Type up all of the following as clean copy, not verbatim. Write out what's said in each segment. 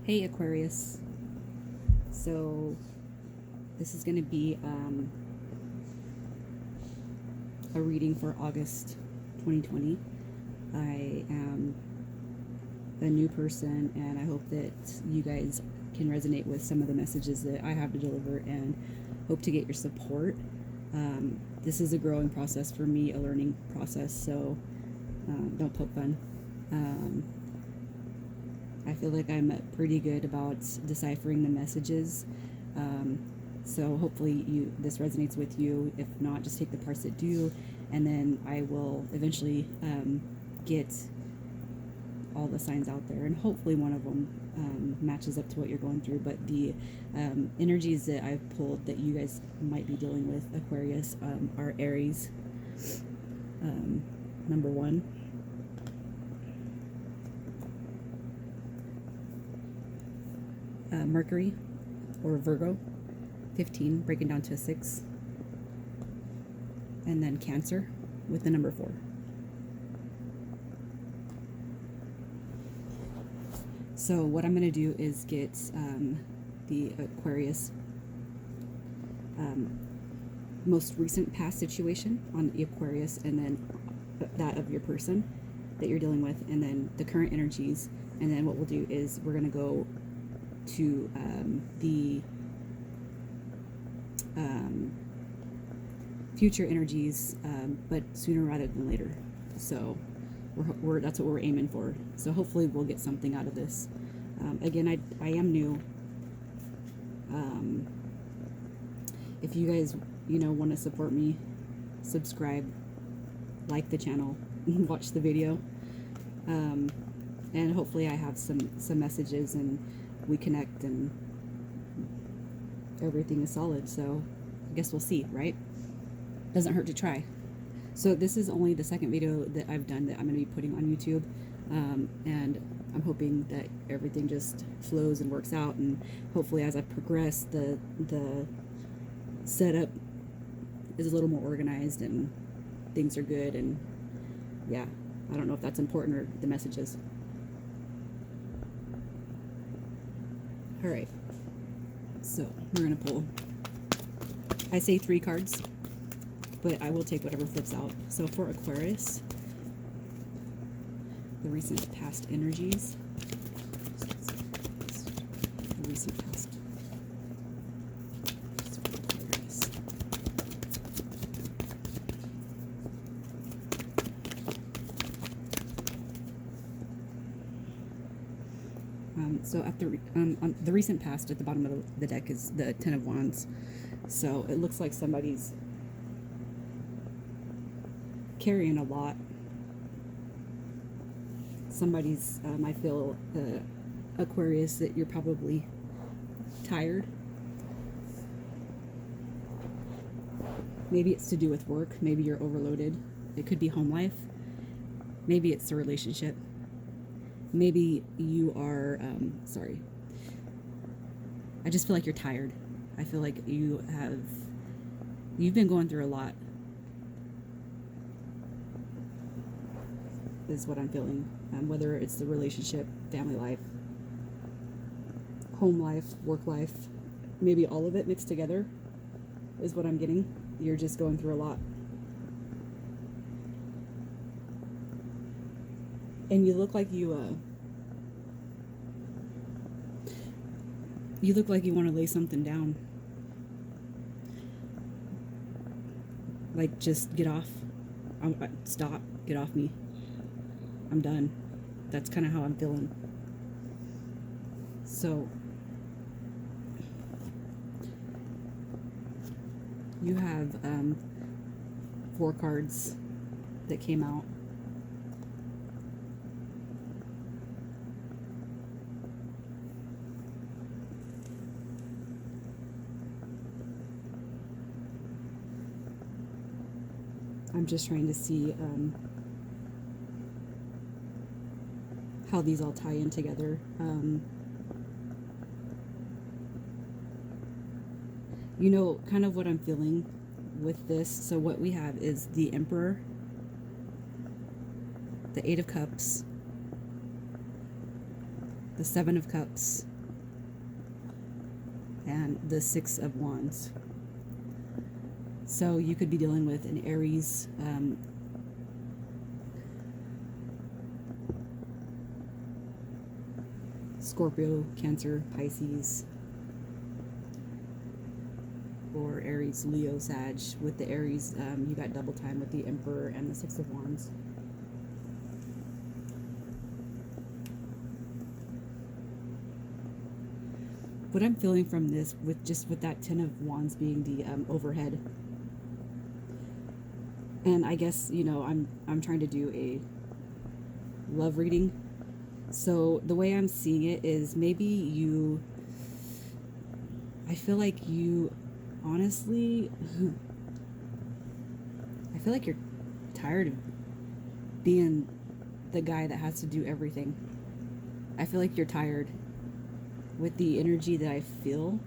Hey Aquarius, so this is going to be a reading for August 2020. I am a new person and I hope that you guys can resonate with some of the messages that I have to deliver and hope to get your support. This is a growing process for me, a learning process, so don't poke fun. I feel like I'm pretty good about deciphering the messages. So hopefully this resonates with you. If not, just take the parts that do, and then I will eventually get all the signs out there, and hopefully one of them matches up to what you're going through. But the energies that I've pulled that you guys might be dealing with, Aquarius, are Aries, number 1. Mercury, or Virgo, 15, breaking down to a 6, and then Cancer with the number 4. So what I'm going to do is get the Aquarius most recent past situation on the Aquarius, and then that of your person that you're dealing with, and then the current energies, and then what we'll do is we're going to go to the future energies, but sooner rather than later. So that's what we're aiming for. So hopefully we'll get something out of this. Again, I am new. If you guys want to support me, subscribe, like the channel, watch the video, and hopefully I have some messages and we connect and everything is solid. So I guess we'll see, right? Doesn't hurt to try. So this is only the second video that I've done that I'm going to be putting on YouTube, and I'm hoping that everything just flows and works out, and hopefully as I progress the setup is a little more organized and things are good. And yeah, I don't know if that's important or the messages. All right, so we're gonna pull, I say 3 cards, but I will take whatever flips out. So for Aquarius, the recent past energies, the recent past. So at on the recent past, at the bottom of the deck is the 10 of Wands. So it looks like somebody's carrying a lot. Somebody's, I feel, Aquarius, that you're probably tired. Maybe it's to do with work. Maybe you're overloaded. It could be home life. Maybe it's a relationship. Maybe you are, sorry. I just feel like you're tired. I feel like you've been going through a lot, is what I'm feeling. Whether it's the relationship, family life, home life, work life, maybe all of it mixed together is what I'm getting. You're just going through a lot. And you look like you want to lay something down. Like, just get off. Stop. Get off me. I'm done. That's kind of how I'm feeling. So you have 4 cards that came out. I'm just trying to see how these all tie in together. Kind of what I'm feeling with this. So what we have is the Emperor, the 8 of Cups, the 7 of Cups, and the Six of Wands. So you could be dealing with an Aries, Scorpio, Cancer, Pisces, or Aries, Leo, Sag. With the Aries, you got double time with the Emperor and the Six of Wands. What I'm feeling from this, with that Ten of Wands being the overhead, and I guess, you know, I'm trying to do a love reading. So the way I'm seeing it is maybe you, I feel like you, honestly, I feel like you're tired of being the guy that has to do everything. I feel like you're tired. With the energy that I feel,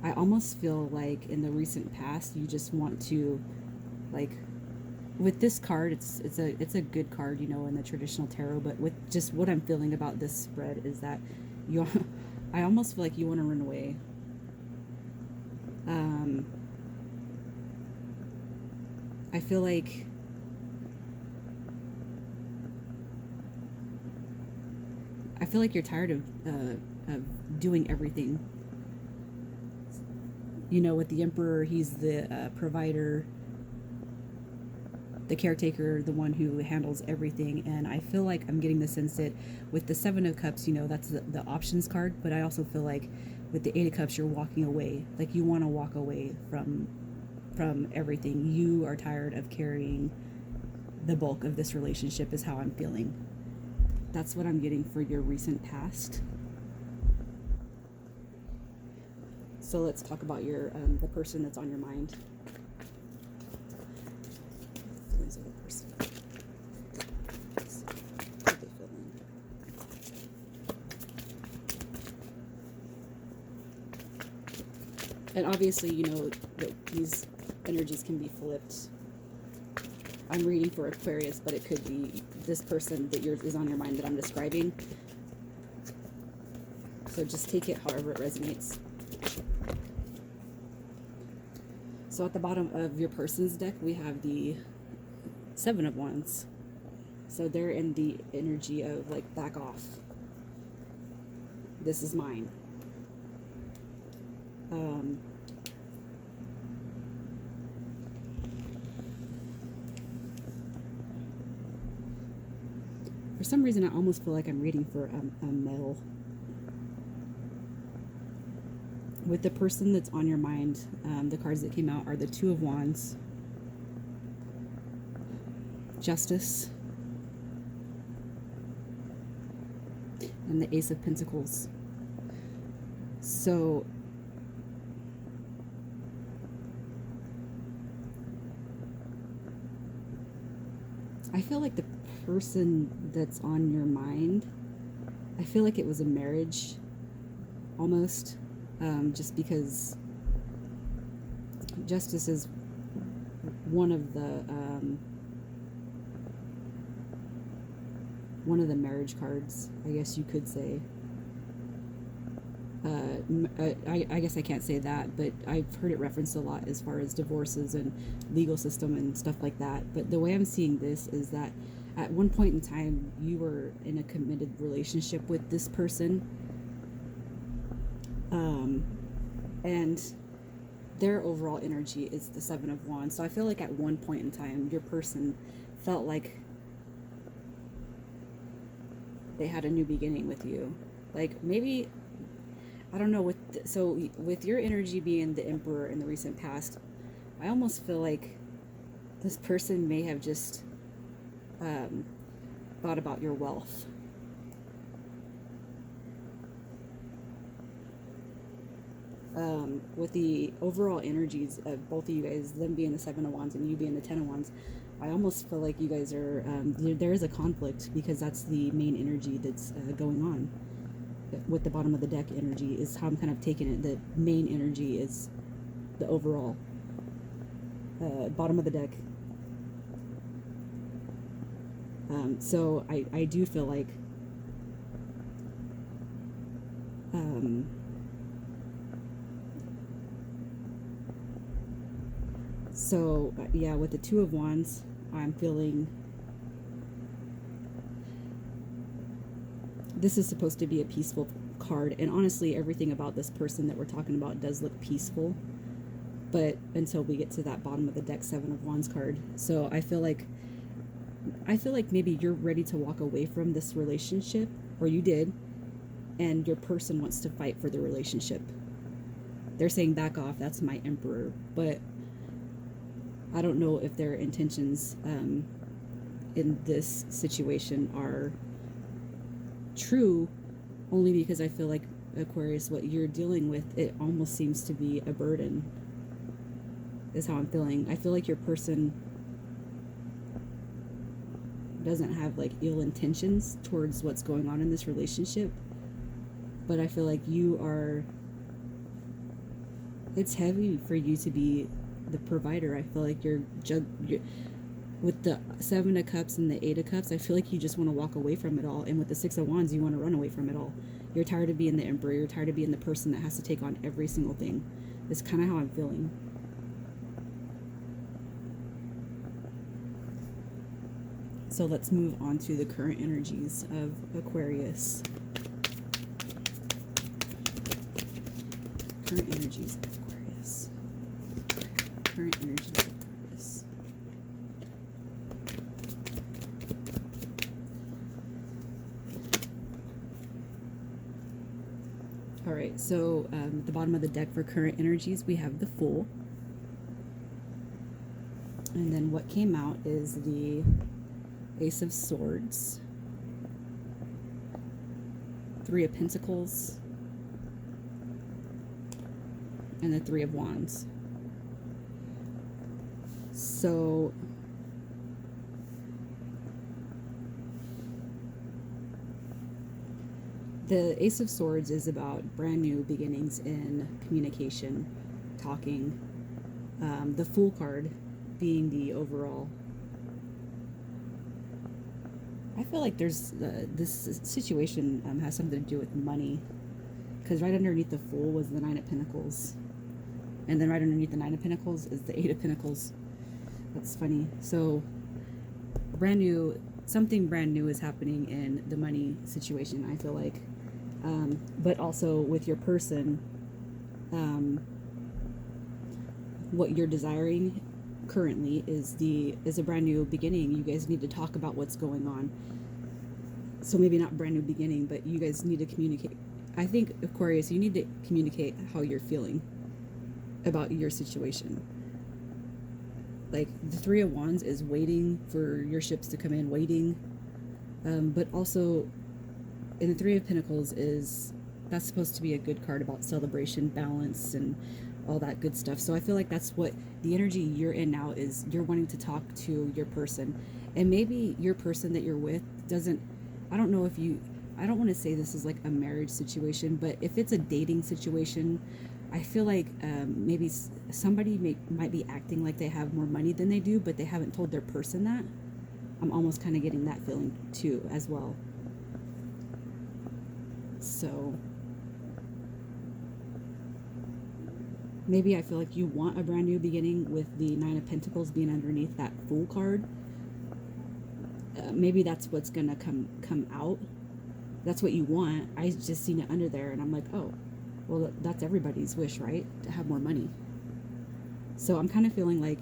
I almost feel like in the recent past you just want to, like, with this card, it's a good card, you know, in the traditional tarot, but with just what I'm feeling about this spread is that you I almost feel like you want to run away. I feel like you're tired of doing everything. You know, with the Emperor, he's the provider, the caretaker, the one who handles everything. And I feel like I'm getting the sense that with the Seven of Cups, you know, that's the options card. But I also feel like with the Eight of Cups, you're walking away. Like you want to walk away from everything. You are tired of carrying the bulk of this relationship, is how I'm feeling. That's what I'm getting for your recent past. So let's talk about your the person that's on your mind. Feelings of the person. How they feeling? And obviously, you know that these energies can be flipped. I'm reading for Aquarius, but it could be this person that is on your mind that I'm describing. So just take it however it resonates. So at the bottom of your person's deck, we have the Seven of Wands. So they're in the energy of, like, back off. This is mine. For some reason, I almost feel like I'm reading for a male. With the person that's on your mind, the cards that came out are the Two of Wands, Justice, and the Ace of Pentacles. So I feel like the person that's on your mind, I feel like it was a marriage almost, just because Justice is one of the marriage cards, I guess you could say. I guess I can't say that, but I've heard it referenced a lot as far as divorces and legal system and stuff like that. But the way I'm seeing this is that at one point in time, you were in a committed relationship with this person. And their overall energy is the Seven of Wands. So I feel like at one point in time, your person felt like they had a new beginning with you. Like, maybe, I don't know, with your energy being the Emperor in the recent past, I almost feel like this person may have just thought about your wealth. With the overall energies of both of you guys, them being the Seven of Wands and you being the Ten of Wands, I almost feel like you guys are, there is a conflict, because that's the main energy that's going on. With the bottom of the deck energy is how I'm kind of taking it. The main energy is the overall bottom of the deck. So I do feel like So yeah, with the Two of Wands, I'm feeling this is supposed to be a peaceful card, and honestly everything about this person that we're talking about does look peaceful, but until we get to that bottom of the deck Seven of Wands card. So I feel like maybe you're ready to walk away from this relationship, or you did, and your person wants to fight for the relationship. They're saying back off, that's my Emperor, but I don't know if their intentions in this situation are true, only because I feel like, Aquarius, what you're dealing with, it almost seems to be a burden, is how I'm feeling. I feel like your person doesn't have like ill intentions towards what's going on in this relationship, but I feel like it's heavy for you to be the provider. I feel like you're with the Seven of Cups and the Eight of Cups, I feel like you just want to walk away from it all. And with the Six of Wands, you want to run away from it all. You're tired of being the Emperor. You're tired of being the person that has to take on every single thing. It's kind of how I'm feeling. So let's move on to the current energies of Aquarius. Current energies of Aquarius. Current energies of Aquarius. All right, so at the bottom of the deck for current energies, we have the Fool. And then what came out is the Ace of Swords, Three of Pentacles, and the Three of Wands. So the Ace of Swords is about brand new beginnings in communication, talking. The Fool card being the overall. I feel like there's this situation has something to do with money, because right underneath the Fool was the Nine of Pentacles, and then right underneath the Nine of Pentacles is the Eight of Pentacles. That's funny. So something brand new is happening in the money situation, I feel like, but also with your person, what you're desiring currently is a brand new beginning. You guys need to talk about what's going on. So maybe not brand new beginning, but you guys need to communicate. I think, Aquarius, you need to communicate how you're feeling about your situation. Like the Three of Wands is waiting for your ships to come in, waiting, but also in the Three of Pentacles that's supposed to be a good card about celebration, balance, and all that good stuff. So I feel like that's what the energy you're in now is. You're wanting to talk to your person, and maybe your person that you're with doesn't, I don't know if you, I don't want to say this is like a marriage situation, but if it's a dating situation, I feel like maybe somebody might be acting like they have more money than they do, but they haven't told their person that. I'm almost kind of getting that feeling too as well. So maybe I feel like you want a brand new beginning with the Nine of Pentacles being underneath that Fool card. Maybe that's what's gonna come out. That's what you want. I just seen it under there, and I'm like, oh, well, that's everybody's wish, right? To have more money. So I'm kind of feeling like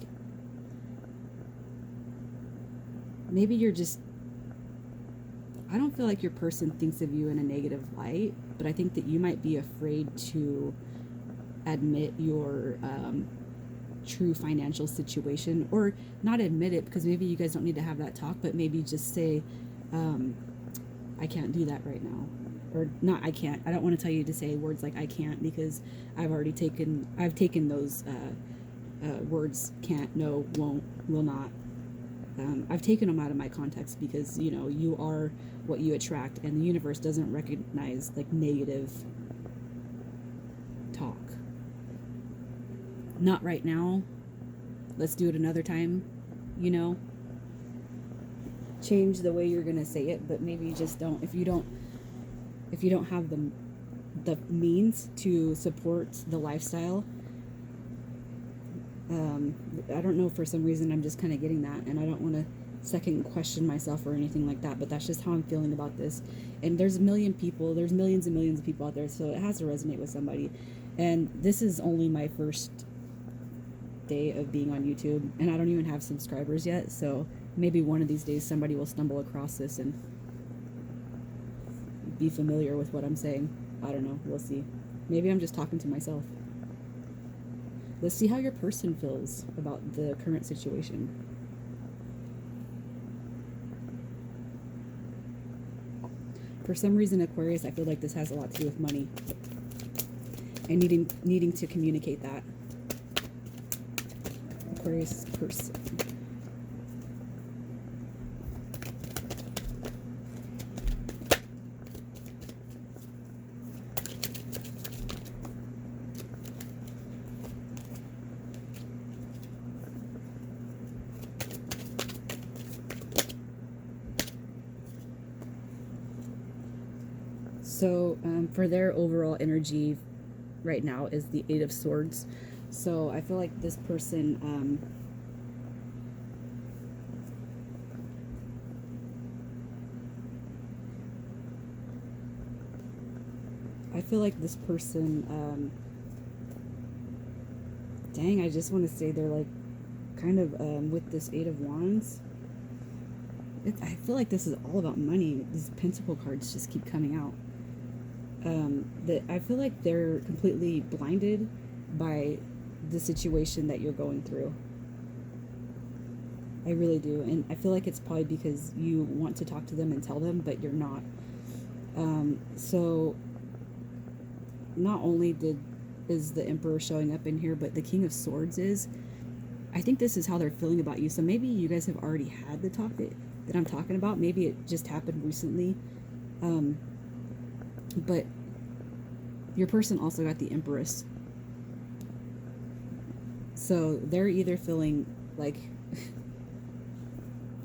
maybe you're just, I don't feel like your person thinks of you in a negative light, but I think that you might be afraid to admit your true financial situation, or not admit it, because maybe you guys don't need to have that talk, but maybe just say, I can't do that right now, or not, I can't. I don't want to tell you to say words like I can't, because I've taken those words, can't, no, won't, will not. I've taken them out of my context, because you are what you attract, and the universe doesn't recognize like negative talk. Not right now. Let's do it another time. Change the way you're gonna say it, but maybe just don't. If you don't have the means to support the lifestyle, I don't know, for some reason I'm just kind of getting that, and I don't want to second question myself or anything like that, but that's just how I'm feeling about this. And there's a million people, there's millions and millions of people out there, so it has to resonate with somebody. And this is only my first day of being on YouTube, and I don't even have subscribers yet, so maybe one of these days somebody will stumble across this and be familiar with what I'm saying. I don't know, we'll see. Maybe I'm just talking to myself. Let's see how your person feels about the current situation. For some reason, Aquarius, I feel like this has a lot to do with money and needing to communicate that. Aquarius person. So for their overall energy right now is the Eight of Swords. So I feel like this person dang, I just want to say they're like kind of with this Eight of Wands. I feel like this is all about money. These Pentacle cards just keep coming out. I feel like they're completely blinded by the situation that you're going through. I really do. And I feel like it's probably because you want to talk to them and tell them, but you're not. So not only is the Emperor showing up in here, but the King of Swords is. I think this is how they're feeling about you. So maybe you guys have already had the talk that I'm talking about. Maybe it just happened recently. But your person also got the Empress. So they're either feeling like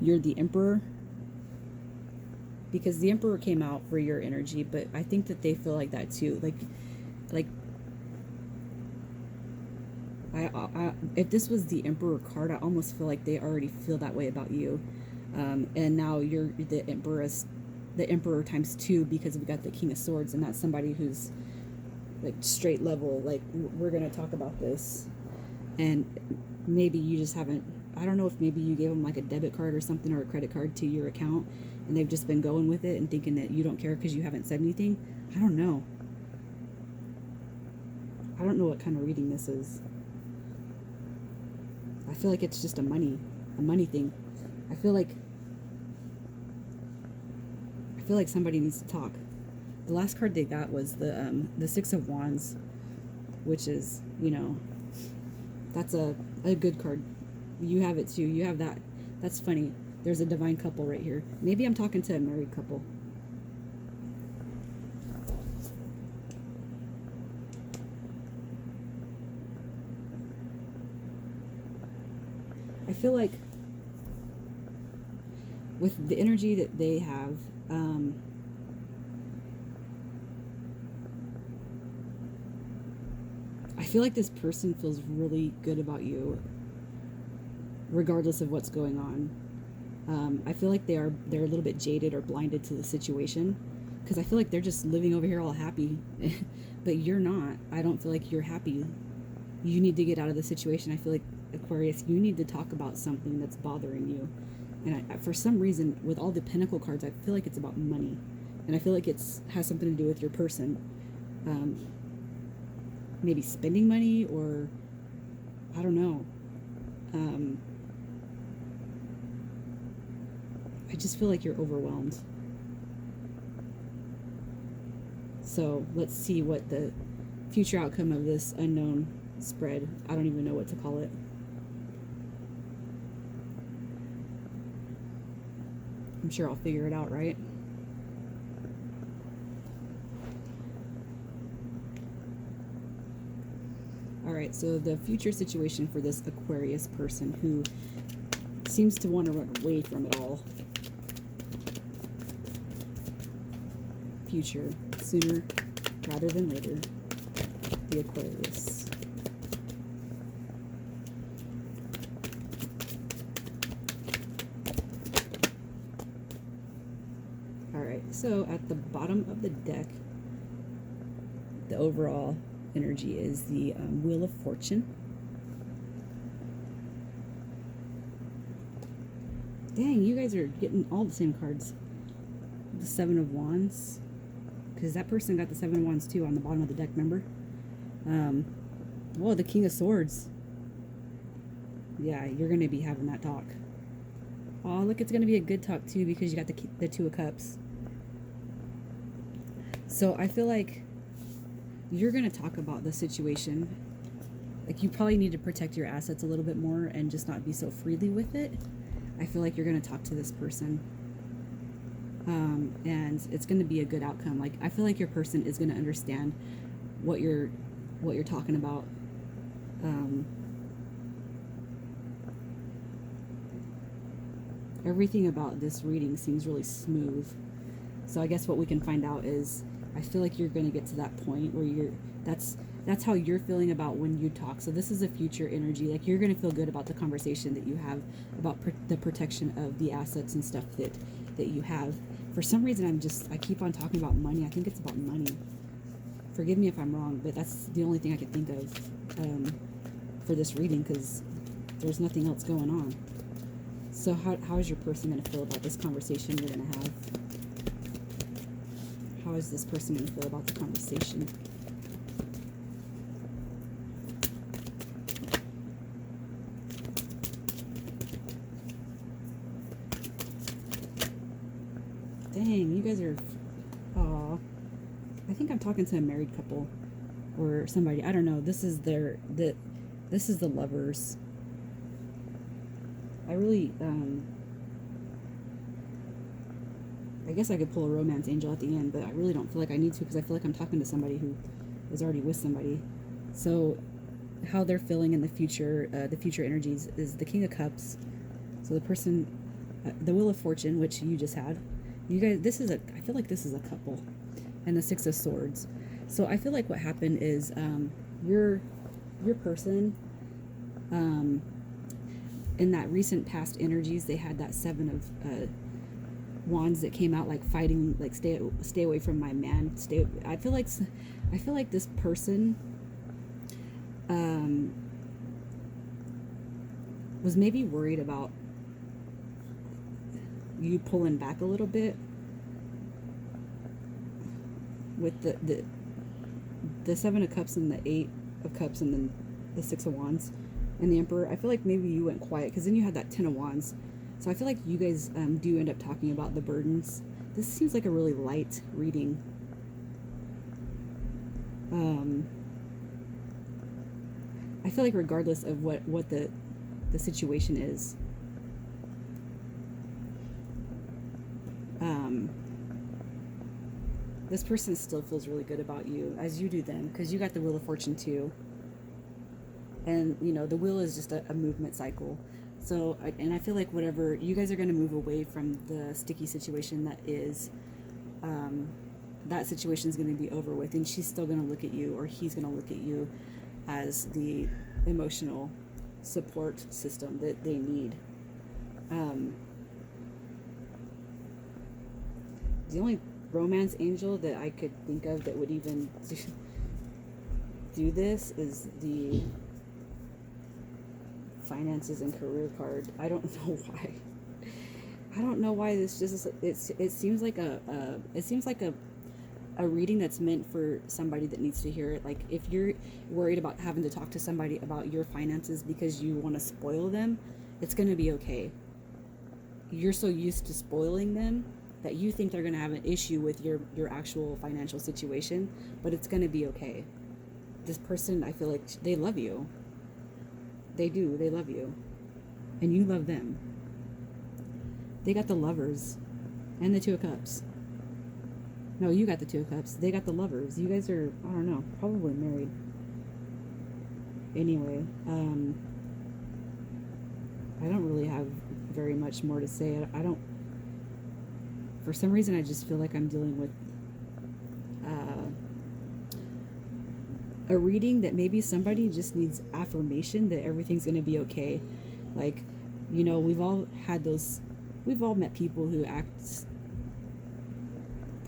you're the Emperor, because the Emperor came out for your energy, but I think that they feel like that too. Like if this was the Emperor card, I almost feel like they already feel that way about you. And now you're the Empress, the Emperor times 2, because we got the King of Swords, and that's somebody who's like straight level, like we're gonna talk about this. And maybe you just haven't, I don't know if maybe you gave them like a debit card or something, or a credit card to your account, and they've just been going with it and thinking that you don't care because you haven't said anything. I don't know what kind of reading this is. I feel like it's just a money thing. I feel like somebody needs to talk. The last card they got was the Six of Wands, which is, you know, that's a good card. You have it too. You have that. That's funny. There's a divine couple right here. Maybe I'm talking to a married couple. I feel like with the energy that they have, I feel like this person feels really good about you, regardless of what's going on. I feel like they're a little bit jaded or blinded to the situation, because I feel like they're just living over here all happy, but you're not. I don't feel like you're happy. You need to get out of the situation. I feel like, Aquarius, you need to talk about something that's bothering you. And for some reason, with all the Pentacle cards, I feel like it's about money. And I feel like has something to do with your person. Maybe spending money, or I don't know. I just feel like you're overwhelmed. So let's see what the future outcome of this unknown spread. I don't even know what to call it. I'm sure I'll figure it out, right? All right, so the future situation for this Aquarius person who seems to want to run away from it all. Future, sooner rather than later, the Aquarius. So at the bottom of the deck, the overall energy is the Wheel of Fortune. Dang, you guys are getting all the same cards. The Seven of Wands, because that person got the Seven of Wands too on the bottom of the deck, remember? Whoa, the King of Swords. Yeah, you're going to be having that talk. Oh, look, it's going to be a good talk too, because you got the Two of Cups. So I feel like you're going to talk about the situation. Like, you probably need to protect your assets a little bit more and just not be so freely with it. I feel like you're going to talk to this person. And it's going to be a good outcome. Like, I feel like your person is going to understand what you're talking about. Everything about this reading seems really smooth. So I guess what we can find out is, I feel like you're going to get to that point where that's how you're feeling about when you talk. So this is a future energy. Like, you're going to feel good about the conversation that you have about the protection of the assets and stuff that you have. For some reason, I keep on talking about money. I think it's about money. Forgive me if I'm wrong, but that's the only thing I could think of for this reading, because there's nothing else going on. So how is your person going to feel about this conversation you're going to have? How is this person going to feel about the conversation? Dang, you guys are... Aw. I think I'm talking to a married couple or somebody. I don't know. This is this is the Lovers. I really... I guess I could pull a romance angel at the end, but I really don't feel like I need to, because I feel like I'm talking to somebody who is already with somebody. So how they're feeling in the future energies is the King of Cups. So the person, the Wheel of Fortune, which you just had. You guys, I feel like this is a couple. And the Six of Swords. So I feel like what happened is your person, in that recent past energies, they had that Seven of Wands that came out, like fighting, like stay away from my man. I feel like this person was maybe worried about you pulling back a little bit with the Seven of Cups and the Eight of Cups and then the Six of Wands and the Emperor. I feel like maybe you went quiet, because then you had that Ten of Wands. So I feel like you guys do end up talking about the burdens. This seems like a really light reading. I feel like regardless of what the situation is, this person still feels really good about you, as you do them, because you got the Wheel of Fortune too. And, you know, the wheel is just a movement cycle. So, and I feel like whatever, you guys are going to move away from the sticky situation that is, that situation is going to be over with, and she's still going to look at you, or he's going to look at you as the emotional support system that they need. The only romance angel that I could think of that would even do this is the finances and career card. I don't know why. I don't know why this just it seems like a reading that's meant for somebody that needs to hear it. Like, if you're worried about having to talk to somebody about your finances because you want to spoil them, it's going to be okay. You're so used to spoiling them that you think they're going to have an issue with your actual financial situation, but it's going to be okay. This person, I feel like they love you. They do. They love you. And you love them. They got the Lovers and the Two of Cups. No, you got the Two of Cups. They got the Lovers. You guys are, I don't know, probably married. Anyway, I don't really have very much more to say. I don't, for some reason, I just feel like I'm dealing with a reading that maybe somebody just needs affirmation that everything's going to be okay. Like, you know, we've all met people who act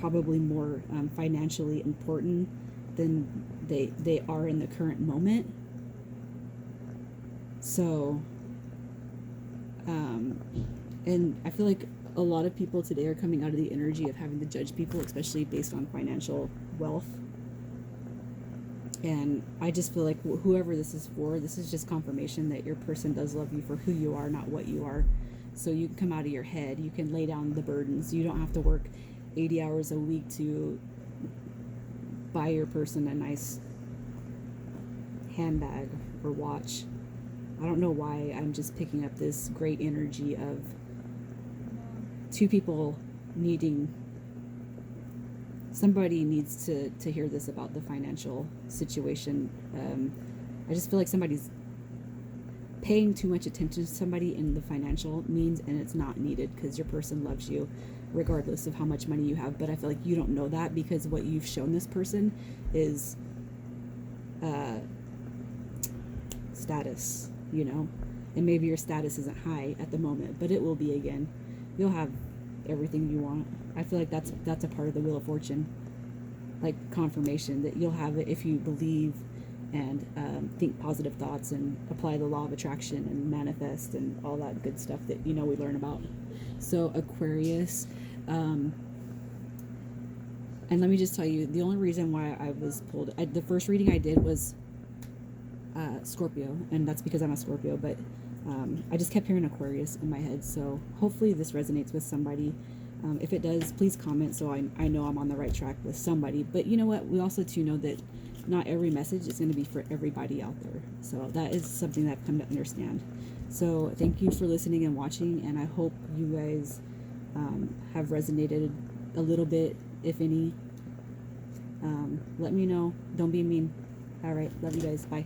probably more financially important than they are in the current moment. So, and I feel like a lot of people today are coming out of the energy of having to judge people, especially based on financial wealth. And I just feel like whoever this is for, this is just confirmation that your person does love you for who you are, not what you are. So you can come out of your head. You can lay down the burdens. You don't have to work 80 hours a week to buy your person a nice handbag or watch. I don't know why I'm just picking up this great energy of two people needing, somebody needs to hear this about the financial situation. I just feel like somebody's paying too much attention to somebody in the financial means, and it's not needed because your person loves you regardless of how much money you have. But I feel like you don't know that because what you've shown this person is status, you know, and maybe your status isn't high at the moment, but it will be again. You'll have everything you want. I feel like that's a part of the Wheel of Fortune, like confirmation that you'll have it if you believe and think positive thoughts and apply the law of attraction and manifest and all that good stuff that we learn about. So Aquarius, and let me just tell you, the only reason why I was pulled, the first reading I did was Scorpio, and that's because I'm a Scorpio, but I just kept hearing Aquarius in my head, so hopefully this resonates with somebody. If it does, please comment so I know I'm on the right track with somebody. But you know what? We also too know that not every message is going to be for everybody out there. So that is something that I've come to understand. So thank you for listening and watching, and I hope you guys have resonated a little bit, if any. Let me know. Don't be mean. All right. Love you guys. Bye.